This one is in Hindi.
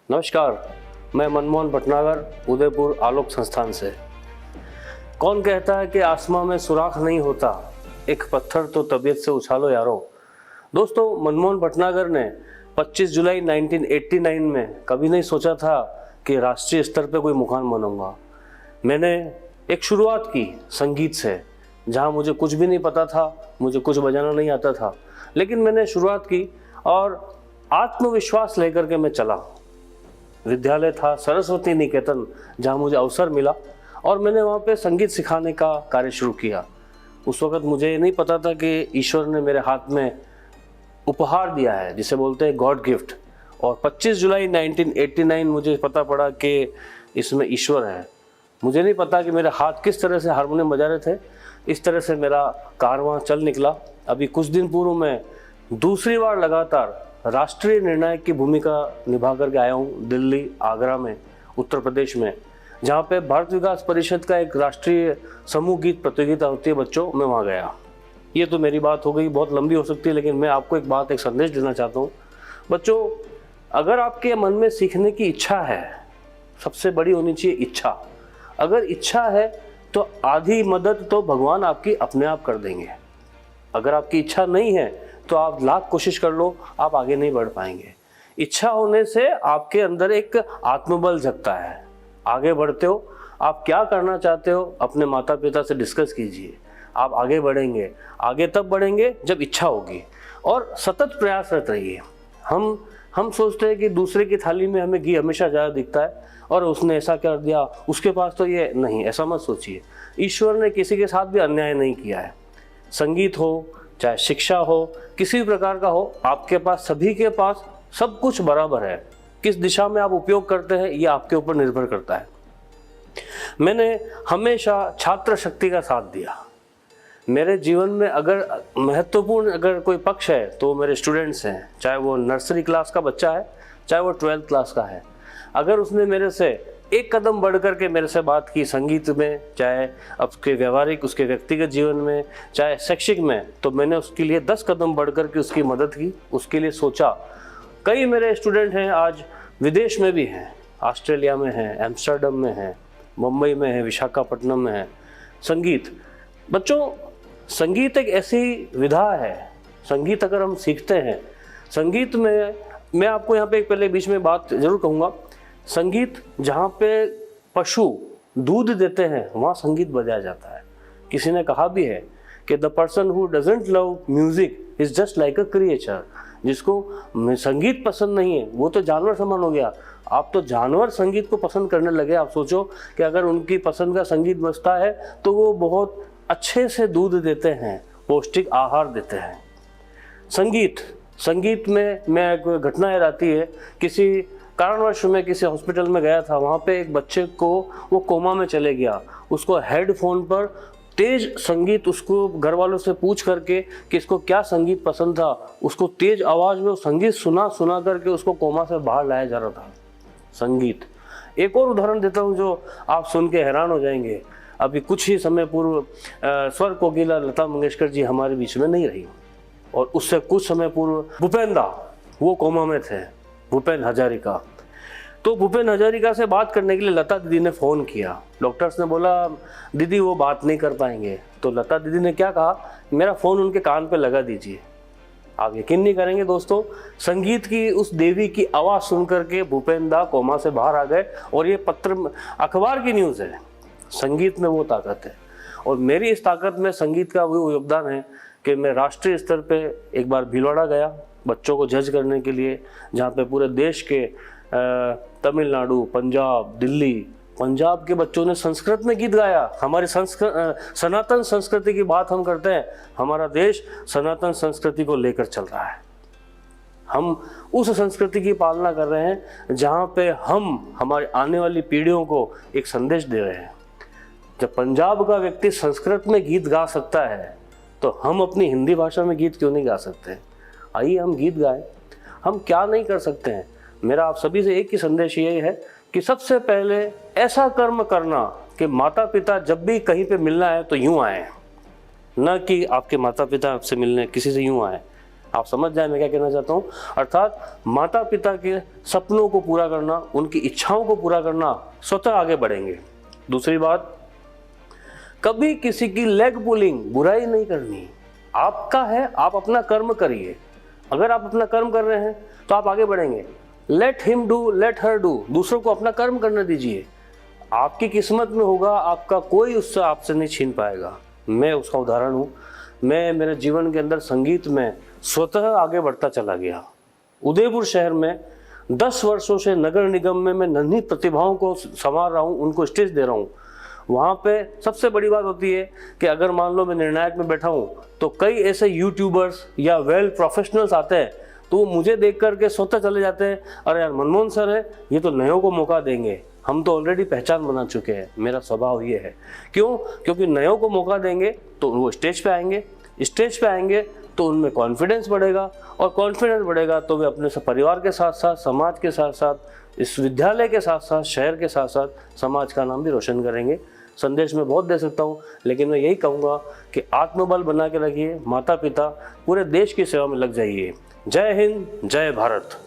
नमस्कार, मैं मनमोहन भटनागर, उदयपुर आलोक संस्थान से। कौन कहता है कि आसमां में सुराख नहीं होता, एक पत्थर तो तबीयत से उछालो यारो। दोस्तों, मनमोहन भटनागर ने 25 जुलाई 1989 में कभी नहीं सोचा था कि राष्ट्रीय स्तर पे कोई मुकाम बनूंगा। मैंने एक शुरुआत की संगीत से, जहाँ मुझे कुछ भी नहीं पता था, मुझे कुछ बजाना नहीं आता था, लेकिन मैंने शुरुआत की और आत्मविश्वास लेकर के मैं चला। विद्यालय था सरस्वती निकेतन, जहाँ मुझे अवसर मिला और मैंने वहाँ पे संगीत सिखाने का कार्य शुरू किया। उस वक़्त मुझे नहीं पता था कि ईश्वर ने मेरे हाथ में उपहार दिया है, जिसे बोलते हैं गॉड गिफ्ट। और 25 जुलाई 1989 मुझे पता पड़ा कि इसमें ईश्वर है। मुझे नहीं पता कि मेरे हाथ किस तरह से हारमोनियम बजा रहे थे। इस तरह से मेरा कारवां चल निकला। अभी कुछ दिन पूर्व मैं दूसरी बार लगातार राष्ट्रीय निर्णायक की भूमिका निभा करके आया हूँ, दिल्ली, आगरा में, उत्तर प्रदेश में, जहाँ पे भारत विकास परिषद का एक राष्ट्रीय समूह गीत प्रतियोगिता होती है बच्चों, मैं वहाँ गया। ये तो मेरी बात हो गई, बहुत लंबी हो सकती है, लेकिन मैं आपको एक संदेश देना चाहता हूँ। बच्चों, अगर आपके मन में सीखने की इच्छा है, सबसे बड़ी होनी चाहिए इच्छा। अगर इच्छा है तो आधी मदद तो भगवान आपकी अपने आप कर देंगे। अगर आपकी इच्छा नहीं है तो आप लाख कोशिश कर लो, आप आगे नहीं बढ़ पाएंगे। इच्छा होने से आपके अंदर एक आत्मबल जगता है, आगे बढ़ते हो। आप क्या करना चाहते हो, अपने माता पिता से डिस्कस कीजिए। आप आगे बढ़ेंगे, आगे तब बढ़ेंगे जब इच्छा होगी, और सतत प्रयासरत रहिए। हम सोचते हैं कि दूसरे की थाली में हमें घी हमेशा ज़्यादा दिखता है और उसने ऐसा कर दिया, उसके पास तो ये नहीं, ऐसा मत सोचिए। ईश्वर ने किसी के साथ भी अन्याय नहीं किया है। संगीत हो, चाहे शिक्षा हो, किसी भी प्रकार का हो, आपके पास, सभी के पास सब कुछ बराबर है। किस दिशा में आप उपयोग करते हैं ये आपके ऊपर निर्भर करता है। मैंने हमेशा छात्र शक्ति का साथ दिया। मेरे जीवन में अगर महत्वपूर्ण अगर कोई पक्ष है तो मेरे स्टूडेंट्स हैं, चाहे वो नर्सरी क्लास का बच्चा है, चाहे वो 12th क्लास का है। अगर उसने मेरे से एक कदम बढ़ करके मेरे से बात की संगीत में, चाहे उसके व्यवहारिक, उसके व्यक्तिगत जीवन में, चाहे शैक्षिक में, तो मैंने उसके लिए 10 कदम बढ़ करके उसकी मदद की, उसके लिए सोचा। कई मेरे स्टूडेंट हैं आज विदेश में भी हैं, ऑस्ट्रेलिया में हैं, एम्स्टर्डम में हैं, मुंबई में है, विशाखापट्टनम में है। संगीत, बच्चों, संगीत एक ऐसी विधा है। संगीत अगर हम सीखते हैं, संगीत में मैं आपको यहाँ पे एक पहले बीच में बात जरूर कहूँगा। संगीत, जहाँ पे पशु दूध देते हैं वहाँ संगीत बजाया जाता है। किसी ने कहा भी है कि the person who doesn't love music is just like a creature. जिसको संगीत पसंद नहीं है वो तो जानवर समान हो गया। आप तो जानवर संगीत को पसंद करने लगे। आप सोचो कि अगर उनकी पसंद का संगीत बजता है तो वो बहुत अच्छे से दूध देते हैं, पौष्टिक आहार देते हैं। संगीत में मैं एक घटना याद आती है। किसी कारणवश मैं किसी हॉस्पिटल में गया था, वहाँ पे एक बच्चे को वो कोमा में चले गया। उसको हेडफोन पर तेज संगीत, उसको घर वालों से पूछ करके कि इसको क्या संगीत पसंद था, उसको तेज आवाज़ में वो संगीत सुना करके उसको कोमा से बाहर लाया जा रहा था। संगीत। एक और उदाहरण देता हूँ जो आप सुन के हैरान हो जाएंगे। अभी कुछ ही समय पूर्व स्वर कोकिला लता मंगेशकर जी हमारे बीच में नहीं रही, और उससे कुछ समय पूर्व भूपेन दा, वो कोमा में थे, भूपेन हजारिका। तो भूपेन हजारिका से बात करने के लिए लता दीदी ने फ़ोन किया। डॉक्टर्स ने बोला दीदी वो बात नहीं कर पाएंगे। तो लता दीदी ने क्या कहा, मेरा फ़ोन उनके कान पे लगा दीजिए। आप यकीन नहीं करेंगे दोस्तों, संगीत की उस देवी की आवाज़ सुन करके भूपेन दा कोमा से बाहर आ गए। और ये अखबार की न्यूज़ है। संगीत में वो ताकत है, और मेरी इस ताकत में संगीत का वो योगदान है कि मैं राष्ट्रीय स्तर पे एक बार भीलवाड़ा गया बच्चों को जज करने के लिए, जहाँ पे पूरे देश के तमिलनाडु, पंजाब, दिल्ली, पंजाब के बच्चों ने संस्कृत में गीत गाया। हमारी सनातन संस्कृति की बात हम करते हैं। हमारा देश सनातन संस्कृति को लेकर चल रहा है। हम उस संस्कृति की पालना कर रहे हैं जहाँ पे हम हमारी आने वाली पीढ़ियों को एक संदेश दे रहे हैं। जब पंजाब का व्यक्ति संस्कृत में गीत गा सकता है तो हम अपनी हिंदी भाषा में गीत क्यों नहीं गा सकते? आइए हम गीत गाएं। हम क्या नहीं कर सकते हैं। मेरा आप सभी से एक ही संदेश यही है कि सबसे पहले ऐसा कर्म करना कि माता पिता जब भी कहीं पे मिलना है तो यूँ आए, न कि आपके माता पिता आपसे मिलने किसी से यूँ आए। आप समझ जाए मैं क्या कहना चाहता हूँ। अर्थात माता पिता के सपनों को पूरा करना, उनकी इच्छाओं को पूरा करना, स्वतः आगे बढ़ेंगे। दूसरी बात, कभी किसी की लेग पुलिंग, बुराई नहीं करनी। आपका है, आप अपना कर्म करिए। अगर आप अपना कर्म कर रहे हैं तो आप आगे बढ़ेंगे। Let him do, let her do, दूसरों को अपना कर्म करने दीजिए। आपकी किस्मत में होगा, आपका कोई उससे आपसे नहीं छीन पाएगा। मैं उसका उदाहरण हूँ। मैं मेरे जीवन के अंदर संगीत में स्वतः आगे बढ़ता चला गया। उदयपुर शहर में 10 वर्षों से नगर निगम में मैं नन्ही प्रतिभाओं को संवार रहा हूँ, उनको स्टेज दे रहा हूँ। वहाँ पे सबसे बड़ी बात होती है कि अगर मान लो मैं निर्णायक में बैठा हूँ तो कई ऐसे यूट्यूबर्स या वेल प्रोफेशनल्स आते हैं, तो वो मुझे देख करके स्वतः चले जाते हैं, अरे यार मनमोहन सर है, ये तो नयों को मौका देंगे, हम तो ऑलरेडी पहचान बना चुके हैं। मेरा स्वभाव ये है। क्यों? क्योंकि नयों को मौका देंगे तो वो स्टेज पे आएंगे, स्टेज पे आएंगे तो उनमें कॉन्फिडेंस बढ़ेगा, और कॉन्फिडेंस बढ़ेगा तो वे अपने परिवार के साथ साथ, समाज के साथ साथ, इस विद्यालय के साथ साथ, शहर के साथ साथ समाज का नाम भी रोशन करेंगे। संदेश में बहुत दे सकता हूँ, लेकिन मैं यही कहूँगा कि आत्मबल बना के रखिए, माता पिता पूरे देश की सेवा में लग जाइए। जय हिंद, जय भारत।